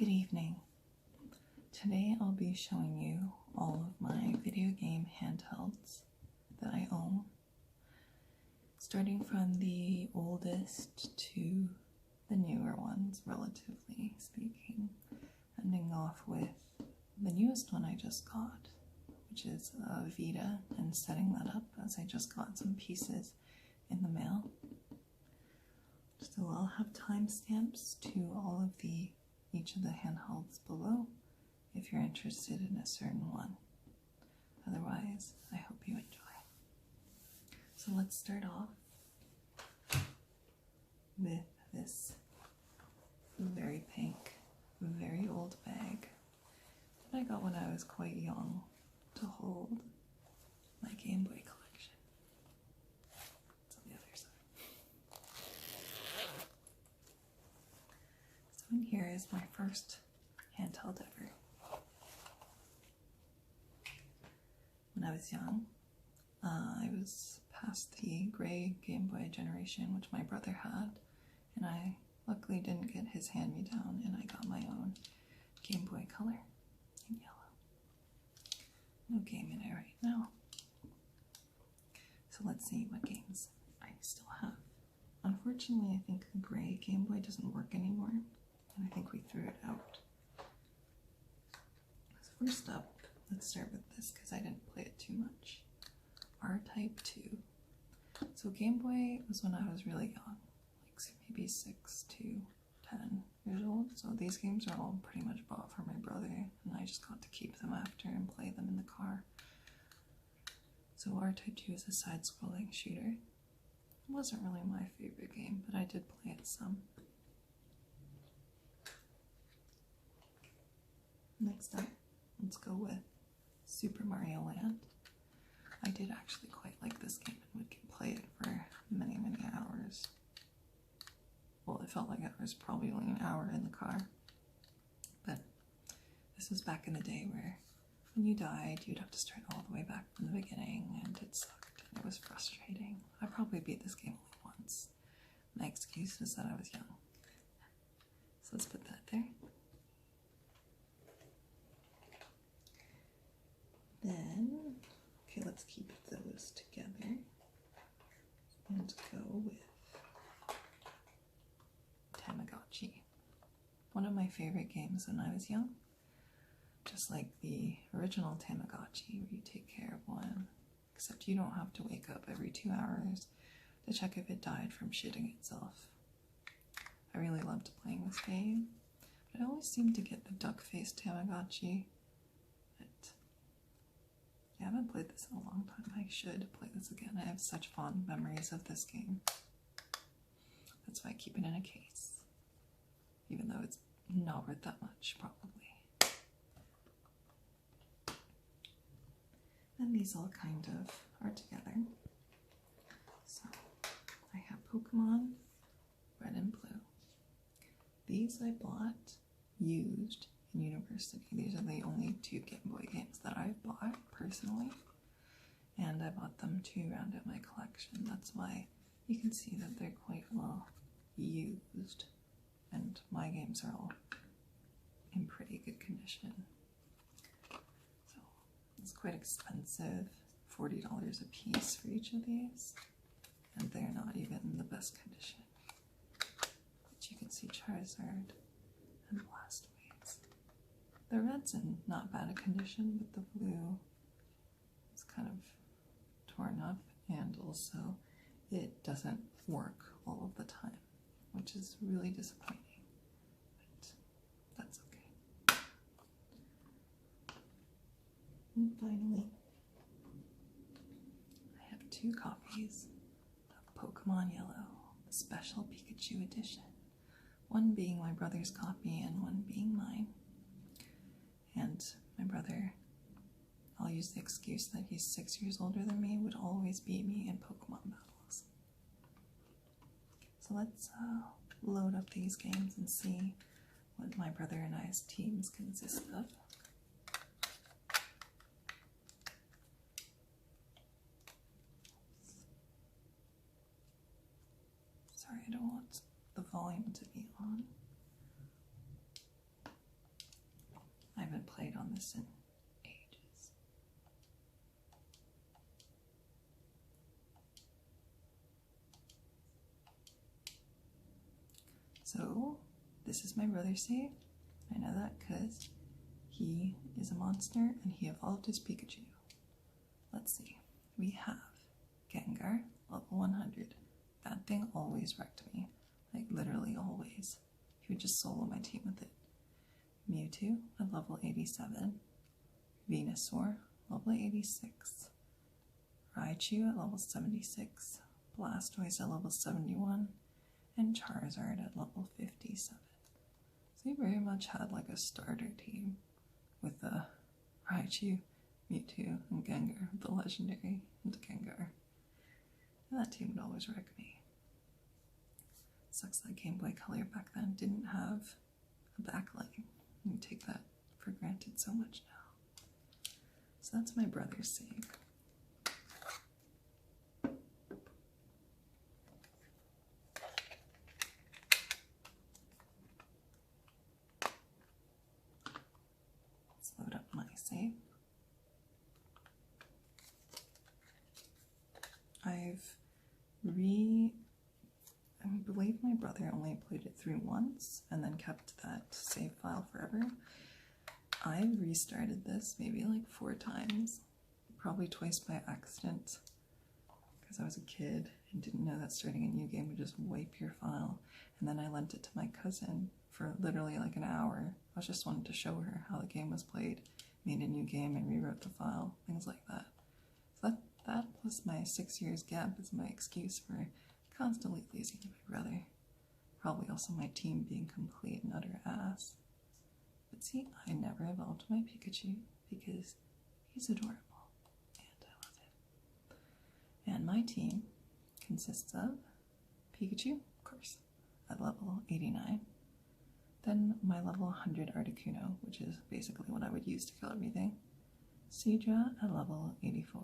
Good evening. Today I'll be showing you all of my video game handhelds that I own, starting from the oldest to the newer ones, relatively speaking, ending off with the newest one I just got, which is a Vita, and setting that up as I just got some pieces in the mail. So I'll have timestamps to all of each of the handhelds below if you're interested in a certain one. Otherwise, I hope you enjoy. So let's start off with this very pink, very old bag that I got when I was quite young to hold my Game Boy collection. It's on the other side. So in here is my first handheld ever. When I was young, I was past the gray Game Boy generation, which my brother had, and I luckily didn't get his hand-me-down, and I got my own Game Boy Color in yellow. No game in it right now. So let's see what games I still have. Unfortunately, I think the gray Game Boy doesn't work anymore, and I think we threw it out. So first up, let's start with this because I didn't play it too much. R-Type 2. So Game Boy was when I was really young, like maybe 6 to 10 years old. So these games are all pretty much bought for my brother, and I just got to keep them after and play them in the car. So R-Type 2 is a side-scrolling shooter. It wasn't really my favorite game, but I did play it some. Next up, let's go with Super Mario Land. I did actually quite like this game and would play it for many, many hours. Well, it felt like it was probably only an hour in the car. But this was back in the day where when you died, you'd have to start all the way back from the beginning, and it sucked, and it was frustrating. I probably beat this game only once. My excuse is that I was young. So let's put that there. Then, okay, let's keep those together and go with Tamagotchi. One of my favorite games when I was young, just like the original Tamagotchi where you take care of one, except you don't have to wake up every 2 hours to check if it died from shitting itself. I really loved playing this game, but I always seemed to get the duck-faced Tamagotchi. I haven't played this in a long time. I should play this again. I have such fond memories of this game. That's why I keep it in a case, even though it's not worth that much, probably. And these all kind of are together. So I have Pokemon Red and Blue. These I bought used in university. These are the only 2 Game Boy games that I've bought personally, and I bought them to round out my collection. That's why you can see that they're quite well used, and my games are all in pretty good condition. So it's quite expensive, $40 a piece for each of these, and they're not even in the best condition. But you can see Charizard and Blastoise. The red's in not bad a condition, but the blue is kind of torn up, and also it doesn't work all of the time, which is really disappointing, but that's okay. And finally, I have 2 copies of Pokemon Yellow, the Special Pikachu Edition, one being my brother's copy and one being mine. And my brother, I'll use the excuse that he's 6 years older than me, would always beat me in Pokemon battles. So let's load up these games and see what my brother and I's teams consist of. Sorry, I don't want the volume to be on. haven't played on this in ages. So, this is my brother's save. I know that because he is a monster and he evolved his Pikachu. Let's see. We have Gengar, level 100. That thing always wrecked me. Like, literally always. He would just solo my team with it. Mewtwo at level 87. Venusaur, level 86. Raichu at level 76. Blastoise at level 71. And Charizard at level 57. So he very much had like a starter team with Raichu, Mewtwo, and Gengar, the legendary, and Gengar. And that team would always wreck me. Sucks that Game Boy Color back then didn't have a backlight. You take that for granted so much now. So that's my brother's save. Let's load up my save. I believe my brother only played it through once and then kept that save file forever. I restarted this maybe like 4 times, probably twice by accident, because I was a kid and didn't know that starting a new game would just wipe your file. And then I lent it to my cousin for literally like an hour. I just wanted to show her how the game was played, made a new game and rewrote the file, things like that. So that plus my 6 years gap is my excuse for constantly losing to my brother. Probably also my team being complete and utter ass. But see, I never evolved my Pikachu because he's adorable and I love him. And my team consists of Pikachu, of course, at level 89. Then my level 100 Articuno, which is basically what I would use to kill everything. Seadra at level 84.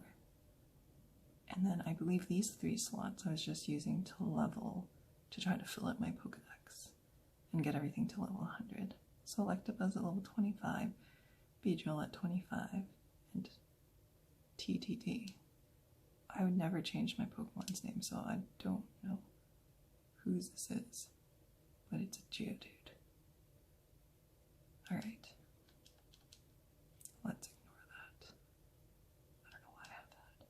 And then I believe these 3 slots I was just using to level to try to fill up my Pokedex and get everything to level 100. So Electabuzz at level 25, Beedrill at 25, and TTT. I would never change my Pokemon's name, so I don't know whose this is, but it's a Geodude. Alright. Let's ignore that. I don't know why I have that.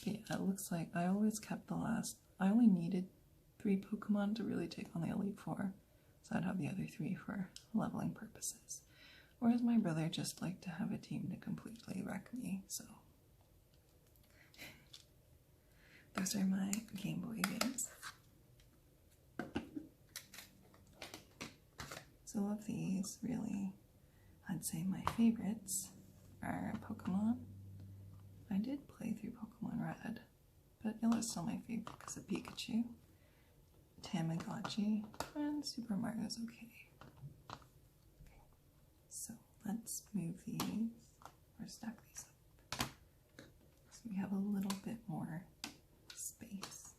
But yeah, it looks like I always kept the last. I only needed 3 Pokemon to really take on the Elite Four, so I'd have the other 3 for leveling purposes. Whereas my brother just liked to have a team to completely wreck me, so. Those are my Game Boy games. So of these, really, I'd say my favorites are Pokemon. I did play through Pokemon Red, but Yellow's still my favorite because of Pikachu, Tamagotchi, and Super Mario's okay. So let's move these, or stack these up, so we have a little bit more space.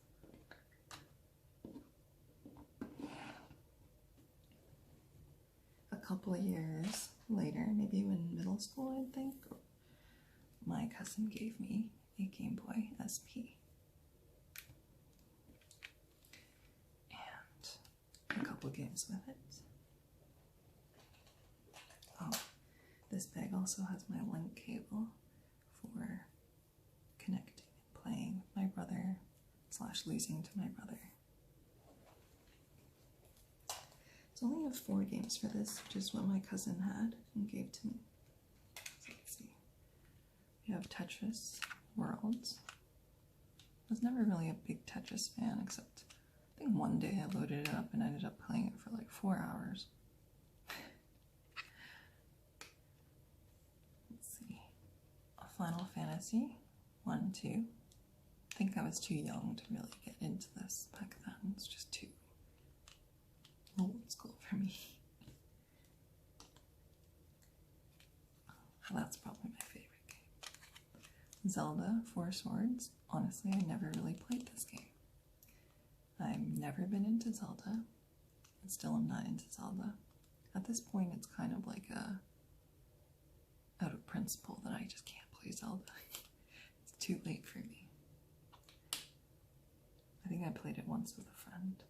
A couple of years later, maybe in middle school, I think, my cousin gave me a Game Boy SP. And a couple games with it. Oh, this bag also has my link cable for connecting and playing with my brother / losing to my brother. So I only have 4 games for this, which is what my cousin had and gave to me. So let's see. We have Tetris Worlds. I was never really a big Tetris fan, except I think one day I loaded it up and ended up playing it for like 4 hours. Let's see. A Final Fantasy 1, 2. I think I was too young to really get into this back then. It's just too old school for me. That's probably my favorite game. Zelda 4 Swords. Honestly, I never really played this game. I've never been into Zelda, and still am not into Zelda. At this point, it's kind of like a out of principle that I just can't play Zelda. It's too late for me. I think I played it once with a friend.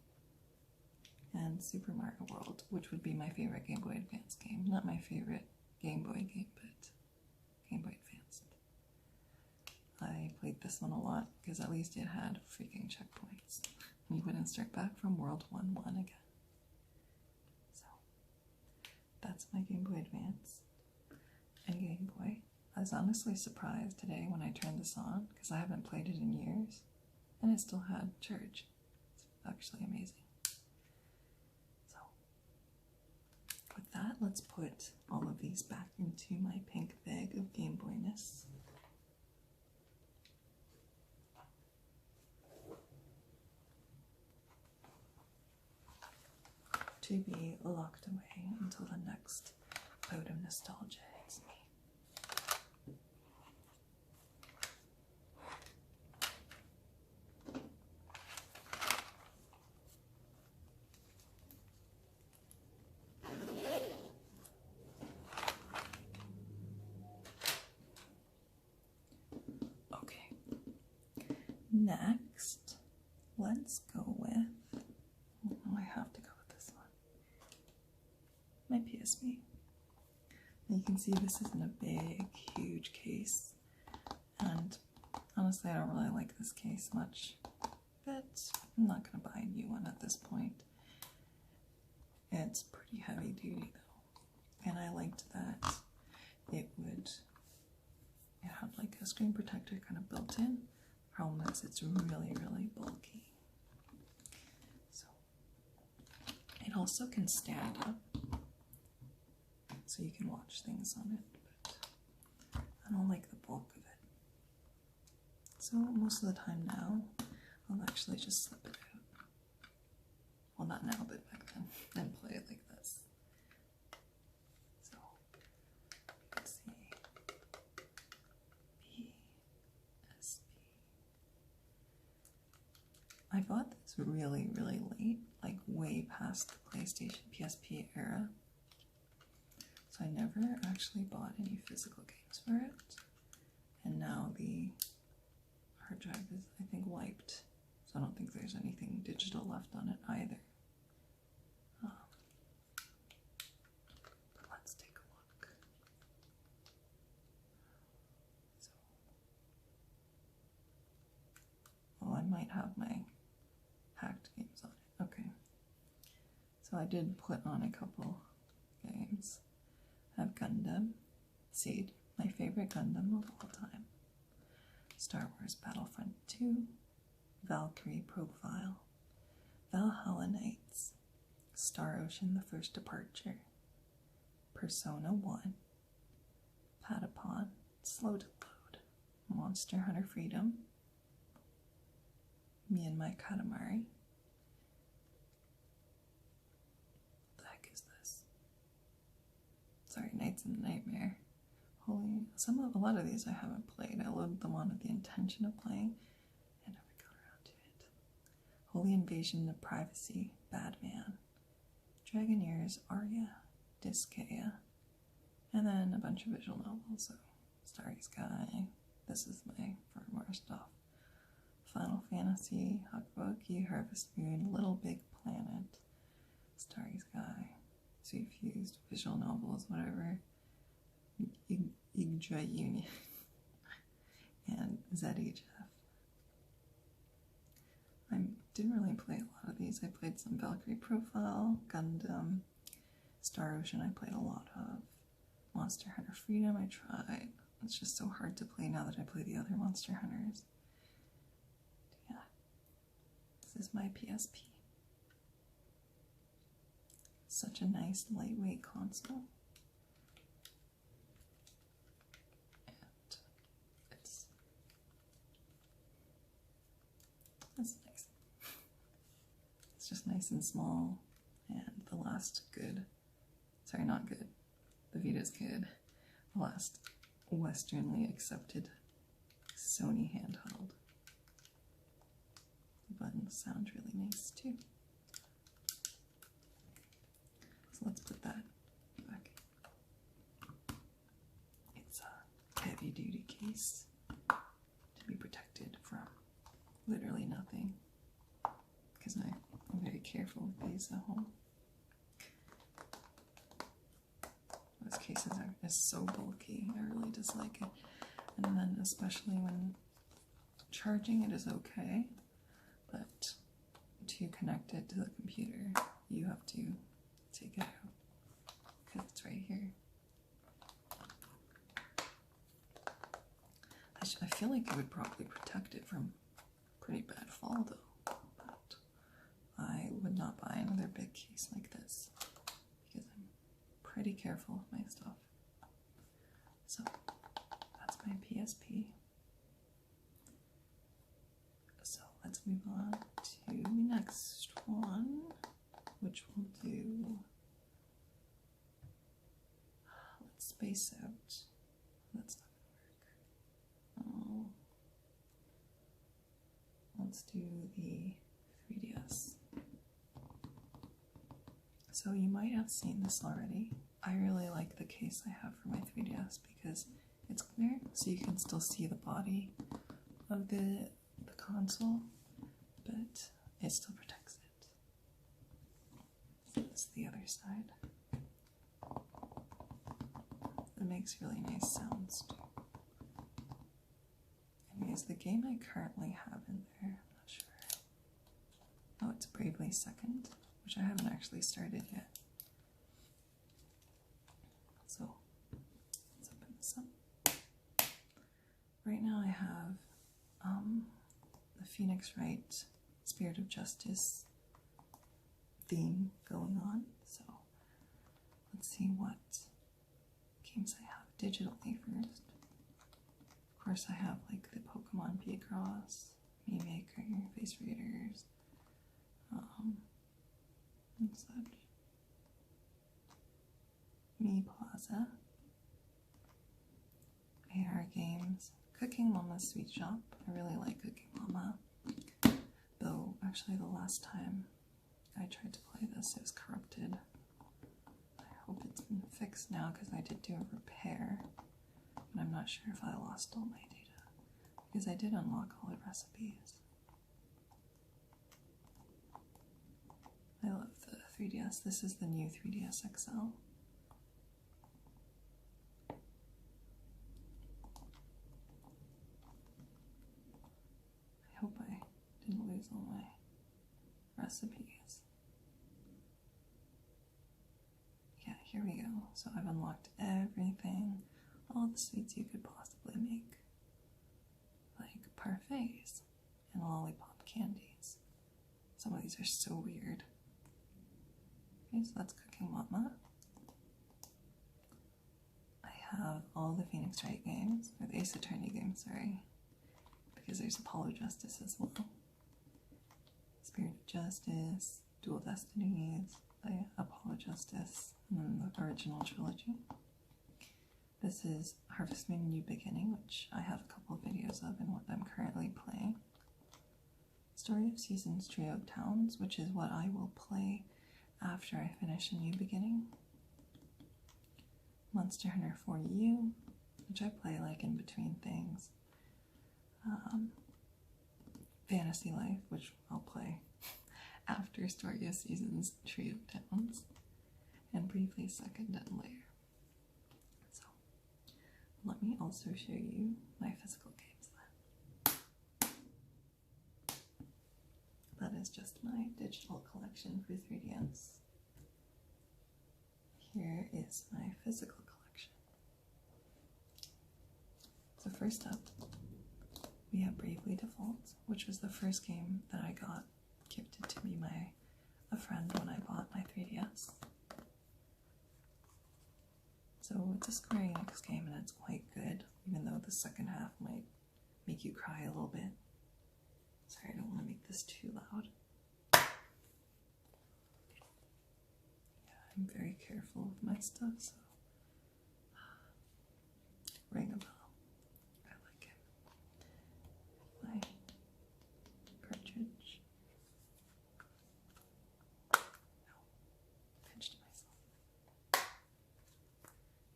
And Super Mario World, which would be my favorite Game Boy Advance game. Not my favorite Game Boy game, but Game Boy Advance. I played this one a lot because at least it had freaking checkpoints. You wouldn't start back from World 1-1 again. So, that's my Game Boy Advance and Game Boy. I was honestly surprised today when I turned this on because I haven't played it in years and it still had charge. It's actually amazing. So, with that, let's put all of these back into my pink bag of Game Boyness. To be locked away until the next bout of nostalgia hits me. Okay, next, let's go with, oh, I have to go with this one, my PSP. You can see this is in a big, huge case, and honestly I don't really like this case much, but I'm not going to buy a new one at this point. It's pretty heavy duty though, and I liked that it had like a screen protector kind of built in. Problem is it's really, really bulky. So it also can stand up, so you can watch things on it, but I don't like the bulk of it. So most of the time now, I'll actually just slip it out. Well, not now, but back then, and play it like this. So, let's see. PSP. I bought this really, really late, like way past the PlayStation PSP era. So I never actually bought any physical games for it. And now the hard drive is, I think, wiped. So I don't think there's anything digital left on it either. But let's take a look. So, oh, I might have my hacked games on it. Okay. So I did put on a couple games. I have Gundam Seed, my favorite Gundam of all time. Star Wars Battlefront 2, Valkyrie Profile, Valhalla Knights, Star Ocean The First Departure, Persona 1, Patapon, Slow to Load, Monster Hunter Freedom, Me and My Katamari. What the heck is this? Sorry, Nights in the Nightmare. A lot of these I haven't played. I loaded them on with the intention of playing and never got around to it. Holy Invasion of Privacy, Badman, Dragoneers, Arya, Disgaea, and then a bunch of visual novels. So, Starry Sky, this is my firmware stuff. Final Fantasy, Hakuoki, Harvest Moon, Little Big Planet, Starry Sky, Sweet Fused, visual novels, whatever. Yggdra Union and ZHF. I didn't really play a lot of these. I played some Valkyrie Profile, Gundam, Star Ocean I played a lot of, Monster Hunter Freedom I tried. It's just so hard to play now that I play the other Monster Hunters. Yeah, this is my PSP. Such a nice lightweight console. That's nice. It's just nice and small, and the last good, sorry, not good, the Vita's good, the last Westernly accepted Sony handheld. The buttons sound really nice too. So let's put that back. case to be protected from literally nothing, because I'm very careful with these at home. Those cases are so bulky, I really dislike it. And then especially when charging it is okay, but to connect it to the computer, you have to take it out, because it's right here. I feel like it would probably protect it from pretty bad fall though, but I would not buy another big case like this because I'm pretty careful with my stuff. So that's my PSP. So let's move on to the next one, which we'll do. Let's space out. That's not gonna work. Let's do the 3DS. So you might have seen this already. I really like the case I have for my 3DS because it's clear, so you can still see the body of the console, but it still protects it. So that's the other side. It makes really nice sounds too. Anyways, the game I currently have in there, I'm not sure. Oh, it's Bravely Second, which I haven't actually started yet. So let's open this up. Right now I have the Phoenix Wright Spirit of Justice theme going on. So let's see what games I have digitally first. Of course I have like the Pokemon Picross, Mii Maker, Face Raiders, and such. Mii Plaza, AR games, Cooking Mama's Sweet Shop. I really like Cooking Mama, though actually the last time I tried to play this it was corrupted. I hope it's been fixed now because I did do a repair, but I'm not sure if I lost all my data because I did unlock all the recipes. I love the 3DS. This is the new 3DS XL. I hope I didn't lose all my recipes. Yeah, here we go. So I've unlocked everything, all the sweets you could possibly make, like parfaits and lollipop candies. Some of these are so weird. Okay, so that's Cooking Mama. I have all the Phoenix Wright games, or the Ace Attorney games, sorry, because there's Apollo Justice as well. Spirit of Justice, Dual Destinies, Apollo Justice, and then the original trilogy. This is Harvest Moon New Beginning, which I have a couple of videos of and what I'm currently playing. Story of Seasons Trio of Towns, which is what I will play after I finish A New Beginning. Monster Hunter 4U, which I play like in between things. Fantasy Life, which I'll play after Story of Seasons Trio of Towns, and Briefly Second and later. So let me also show you my physical games then. That is just my digital collection for 3DS. Here is my physical collection. So first up, we have Bravely Default, which was the first game that I got gifted to me by a friend when I bought my 3DS. So it's a Square Enix game and it's quite good, even though the second half might make you cry a little bit. Sorry, I don't want to make this too loud. Yeah, I'm very careful with my stuff, so ring a bell. I like it. My cartridge. No, pinched myself.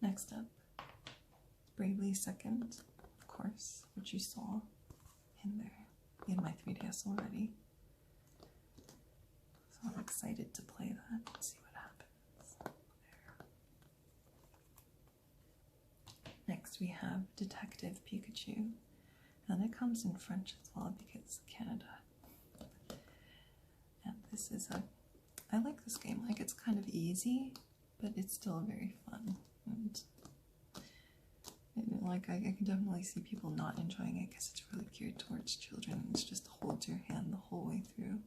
Next up, Bravely Second. Of course, which you saw in there in my 3DS already. So I'm excited to play that and see what happens there. Next we have Detective Pikachu, and it comes in French as well because Canada. And this is I like this game. Like, it's kind of easy, but it's still very fun. And like, I can definitely see people not enjoying it because it's really geared towards children. It's just holds your hand the whole way through.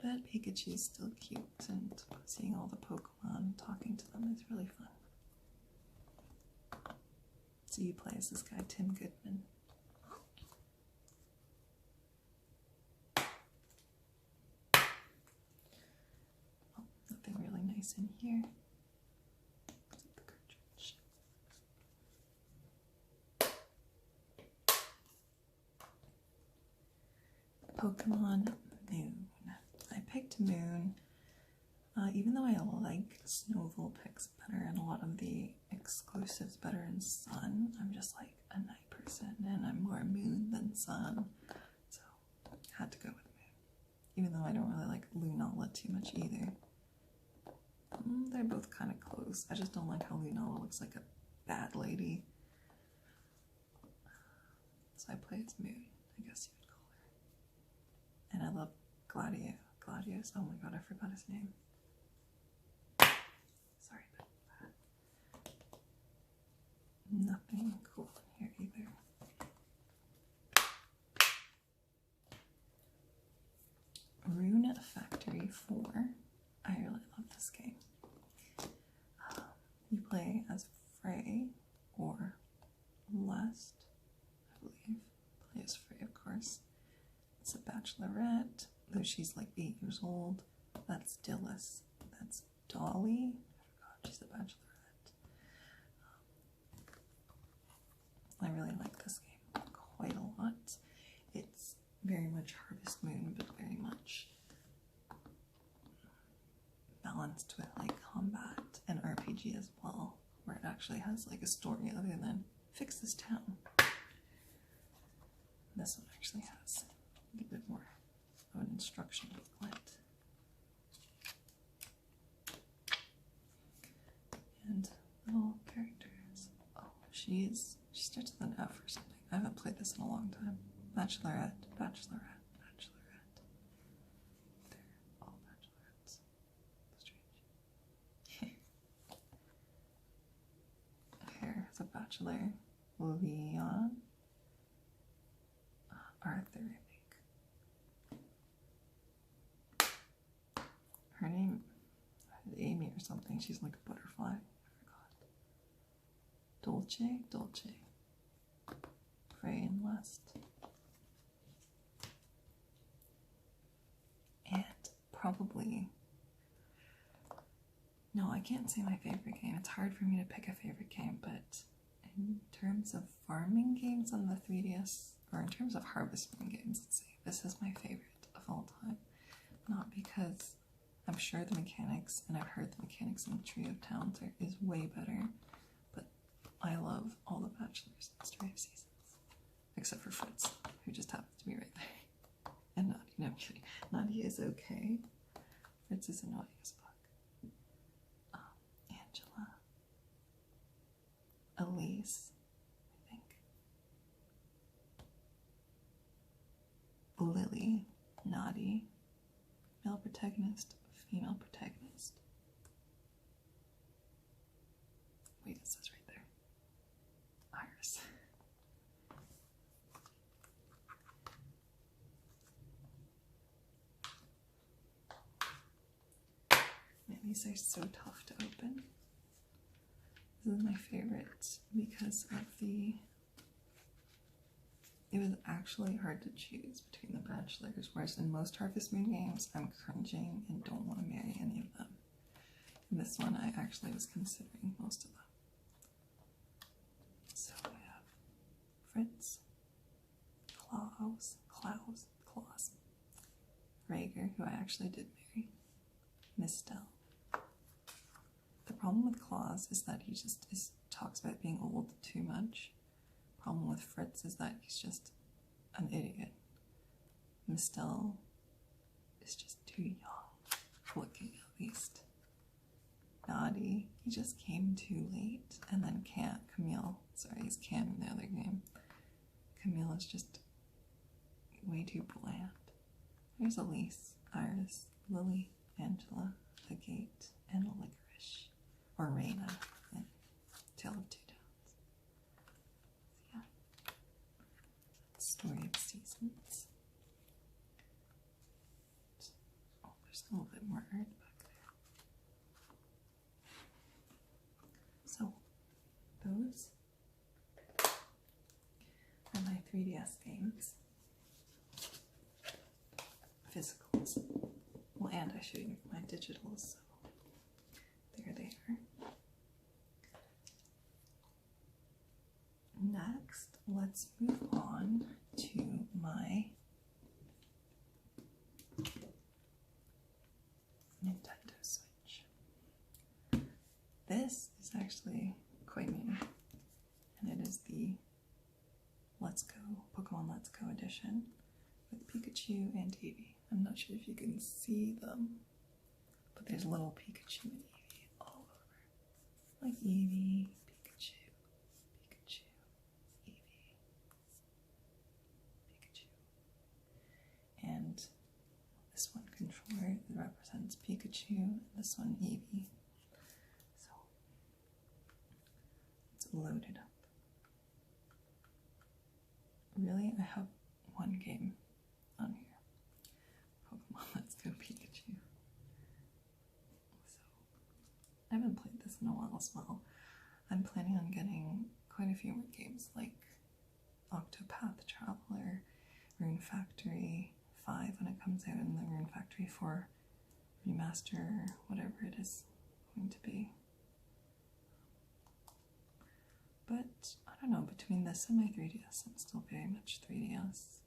But Pikachu is still cute, and seeing all the Pokemon and talking to them is really fun. So you play as this guy, Tim Goodman. Oh, nothing really nice in here. The cartridge. Pokemon Moon. I picked Moon, even though I like Snow Vulpix better and a lot of the exclusives better in Sun. I'm just like a night person, and I'm more Moon than Sun, so I had to go with Moon. Even though I don't really like Lunala too much either. They're both kind of close. I just don't like how Lunala looks like a bad lady. So I play as Moon, I guess you would call her. And I love Gladius. Oh my god, I forgot his name. Sorry about that. Nothing cool in here either. Rune Factory 4. I really love this game. You play as Frey or Lust, I believe. Play as Frey, of course. It's a bachelorette, though she's like 8 years old. That's Dillis. That's Dolly. I forgot she's a bachelorette. I really like this game quite a lot. It's very much Harvest Moon, but very much balanced with like combat and RPG as well, where it actually has like a story other than fix this town. This one actually has a little bit more of an instruction booklet. And little characters. Oh, she starts with an F or something. I haven't played this in a long time. Bachelorette, bachelorette, bachelorette. They're all bachelorettes. Strange. Here's a bachelor. Leon. Arthur, I think. Her name is Amy or something. She's like a butterfly. I forgot. Dolce. Frey and Lust. And probably, no, I can't say my favorite game. It's hard for me to pick a favorite game, but in terms of farming games on the 3DS, or in terms of Harvest Moon games, let's say, this is my favorite of all time. Not because I'm sure the mechanics, and I've heard the mechanics in Tree of Towns is way better, but I love all the Bachelors and Stray of Seasons. Except for Fritz, who just happens to be right there. And Naughty, no, I'm kidding. Naughty is okay. Fritz is annoying as fuck. Angela. Elise, I think. Lily. Naughty. Male protagonist, female protagonist. Wait, it says right there. Iris. Man, these are so tough to open. This is my favorite because of it was actually hard to choose between the Bachelors, whereas in most Harvest Moon games, I'm cringing and don't want to marry any of them. In this one, I actually was considering most of them. So I have Fritz, Klaus, Rager, who I actually did marry, Mistel. The problem with Klaus is that he just talks about being old too much. problem with Fritz is that he's just an idiot. Mistel is just too young looking, at least. Naughty, he just came too late. And then Camille, sorry, he's Cam in the other game. Camille is just way too bland. There's Elise, Iris, Lily, Angela, Agate, and Licorice. Or Raina in Tale of Two Towns. So yeah. Story of Seasons. Oh, there's a little bit more art back there. So, those are my 3DS games. Physicals. Well, and I showed you my digitals, so there they are. Next, let's move on to my Nintendo Switch. This is actually quite new, and it is the Pokemon Let's Go edition with Pikachu and Eevee. I'm not sure if you can see them, but there's little Pikachu and Eevee all over. Like Eevee, Pikachu, Pikachu, Eevee, Pikachu. And this one controller represents Pikachu, and this one Eevee. So it's loaded up. Really, I have one game on here. Pokemon Let's Go Pikachu. So, I haven't played this in a while as well. I'm planning on getting quite a few more games like Octopath Traveler, Rune Factory 5 when it comes out, and the Rune Factory 4 remaster, whatever it is going to be. But, I don't know, between this and my 3DS, I'm still very much 3DS.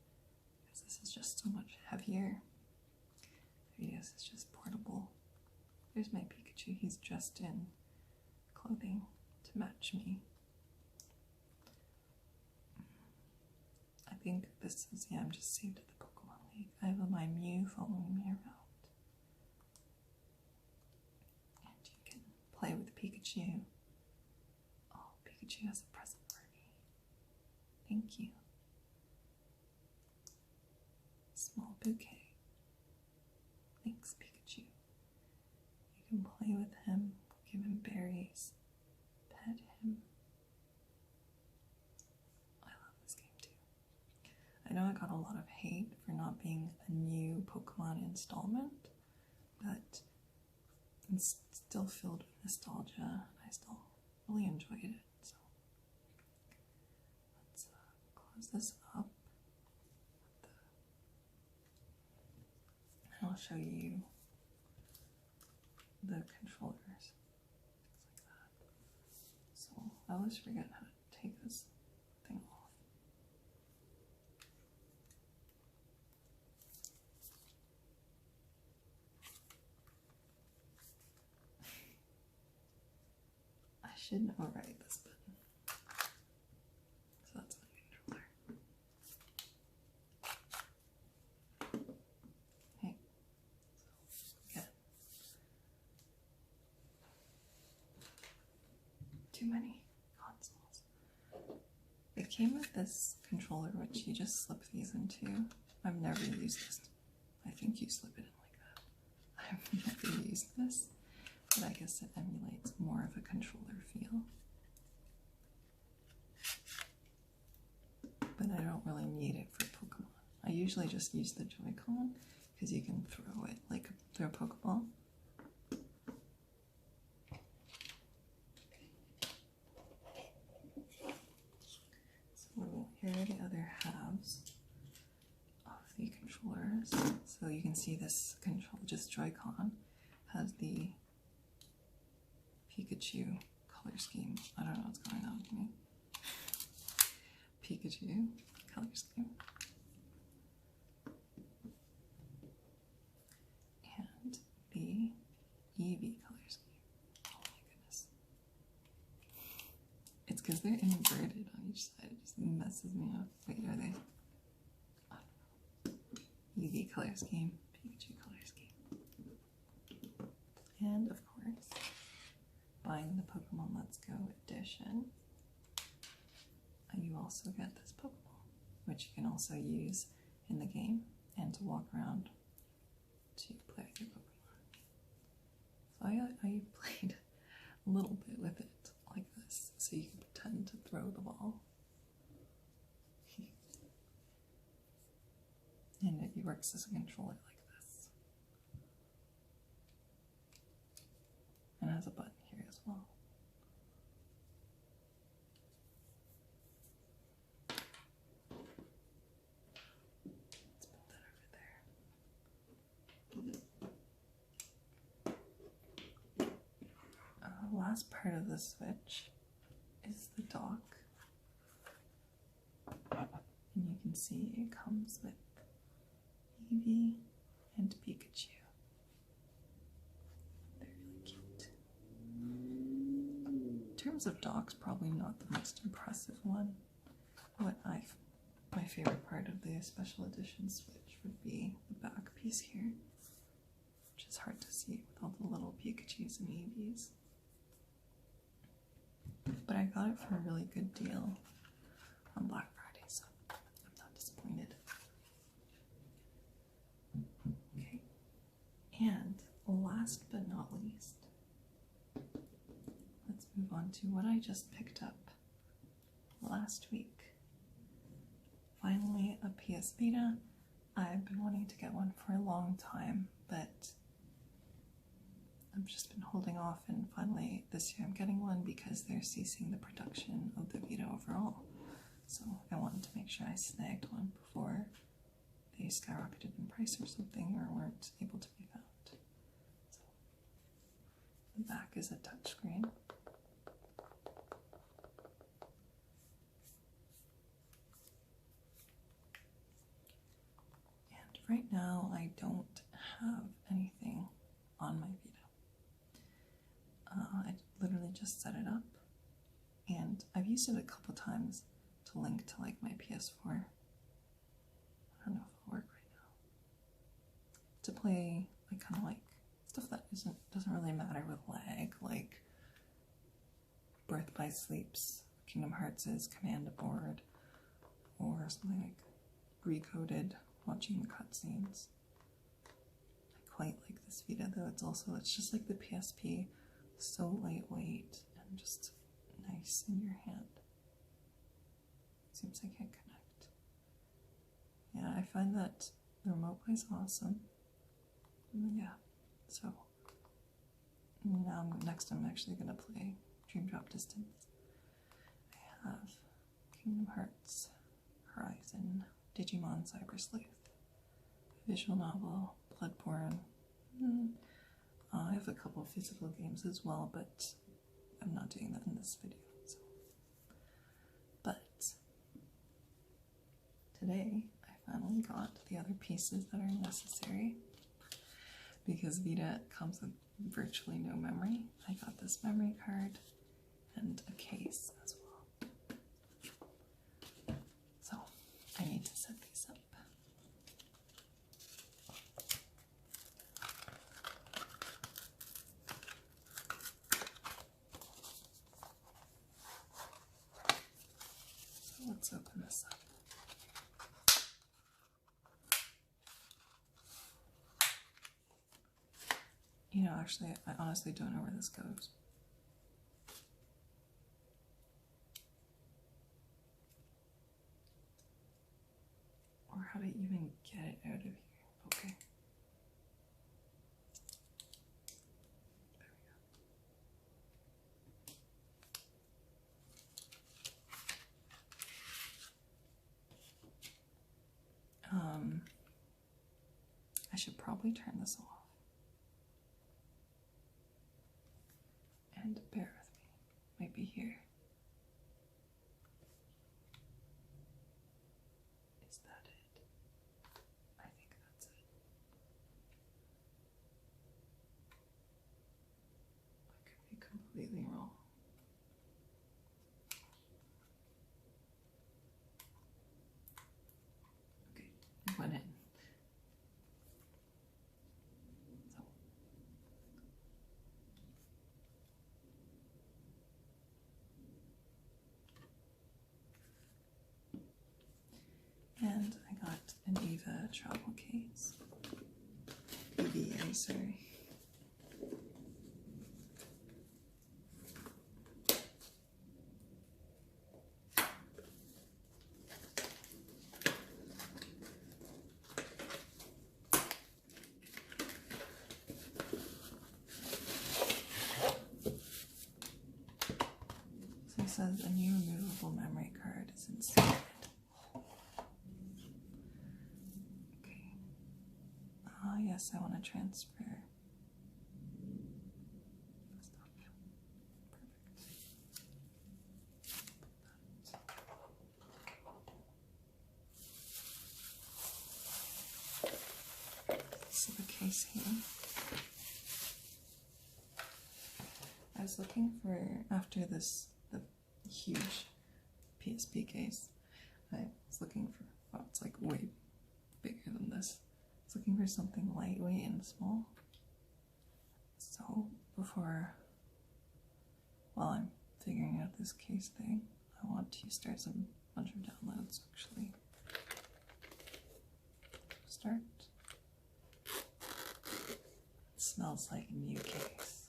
Because this is just so much heavier. 3DS is just portable. There's my Pikachu. He's dressed in clothing to match me. I think this is, yeah, I'm just saved at the Pokemon League. I have my Mew following me around. And you can play with Pikachu. Oh, Pikachu has a present for me. Thank you. Small bouquet. Thanks, Pikachu. You can play with him, give him berries, pet him. I love this game too. I know I got a lot of hate for not being a new Pokemon installment, but it's still filled with nostalgia, and I still really enjoyed it. So let's close this up. And I'll show you the controllers, things like that. So I always forget how to take this thing off. I should override this button. So that's my controller. Okay. So again. Too many consoles. It came with this controller which you just slip these into. I've never used this. I think you slip it in like that. I've never used this, but I guess it emulates more of a controller feel. But I don't really need it for Pokemon. I usually just use the Joy-Con because you can throw it like throw a Pokeball. So here are the other halves of the controllers. So you can see this control, just Joy-Con, has the Pikachu color scheme. I don't know what's going on with me. Pikachu color scheme. And the Eevee color scheme. Oh my goodness. It's because they're inverted on each each side. It just messes me up. Wait, are they? I don't know. Eevee color scheme, Pikachu color scheme. And of course, buying the Pokemon Let's Go edition, you also get this Pokeball, which you can also use in the game and to walk around to play with your Pokemon. So I played a little bit with it like this, so you can pretend to throw the ball. And it works as a controller like this. And it has a button here as well. Let's put that over there. Last part of the Switch is the dock. And you can see it comes with Eevee and Pikachu. They're really cute. In terms of docks, probably not the most impressive one. My favorite part of the special edition Switch would be the back piece here, which is hard to see with all the little Pikachus and Eevees. But I got it for a really good deal on Black Friday, so I'm not disappointed. Okay, and last but not least, let's move on to what I just picked up last week. Finally, a PS Vita. I've been wanting to get one for a long time, but I've just been holding off, and finally this year I'm getting one because they're ceasing the production of the Vita overall. So I wanted to make sure I snagged one before they skyrocketed in price or something, or weren't able to be found. So the back is a touchscreen. And right now I don't have anything on my Vita. I literally just set it up, and I've used it a couple times to link to like my PS4. I don't know if it'll work right now. To play like kind of like stuff that doesn't really matter with lag, like Birth by Sleep's Kingdom Hearts' Command Aboard, or something like Recoded, watching the cutscenes. I quite like this Vita though. It's just like the PSP, so lightweight and just nice in your hand. Seems like I connect. Yeah, I find that the remote plays awesome. Yeah, so now next I'm actually going to play Dream Drop Distance. I have Kingdom Hearts, Horizon, Digimon Cyber Sleuth, visual novel, Bloodborne. I have a couple of physical games as well, but I'm not doing that in this video. So. But today I finally got the other pieces that are necessary, because Vita comes with virtually no memory. I got this memory card and a case as well. So I need to set these up. So let's open this up. You know, actually, I honestly don't know where this goes. Or how to even get it out of here. Okay. There we go. I should probably turn this off. And bear with me. Might be here. Is that it? I think that's it. I could be completely wrong. And I got an Eva travel case. EVA, I'm sorry. So it says a new removable memory card is inside. Okay. Ah, yes, I want to transfer. So the case here. I was looking for, after this, the huge PSP case, I was looking for, well, it's like way bigger than this. I was looking for something lightweight and small. So before, while I'm figuring out this case thing, I want to start a bunch of downloads actually. Start. It smells like a new case.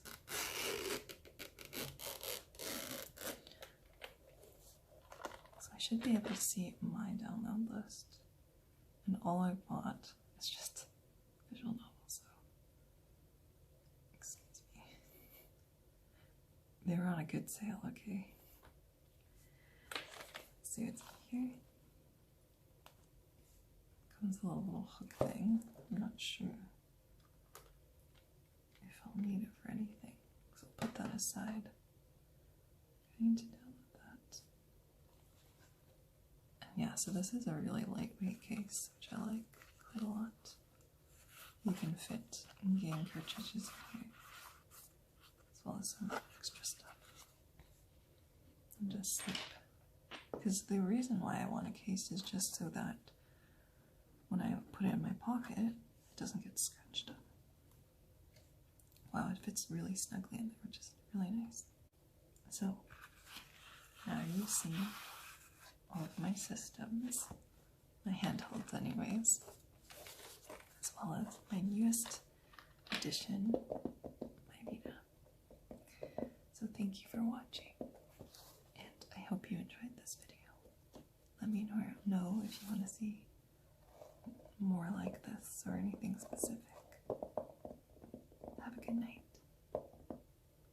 So I should be able to see my download list. And all I bought is just visual novels, so excuse me. They were on a good sale, okay. Let's see what's in here. Comes with a little hook thing. I'm not sure if I'll need it for anything, so I'll put that aside. I need to download that. And yeah, so this is a really lightweight case, which I like quite a lot. You can fit in-game cartridges here, as well as some extra stuff. And just slip. Because the reason why I want a case is just so that when I put it in my pocket, it doesn't get scratched up. Wow, it fits really snugly in there, which is really nice. So, now you see all of my systems, my handhelds anyways, as well as my newest addition, my Vita. So thank you for watching, and I hope you enjoyed this video. Let me know if you want to see more like this or anything specific.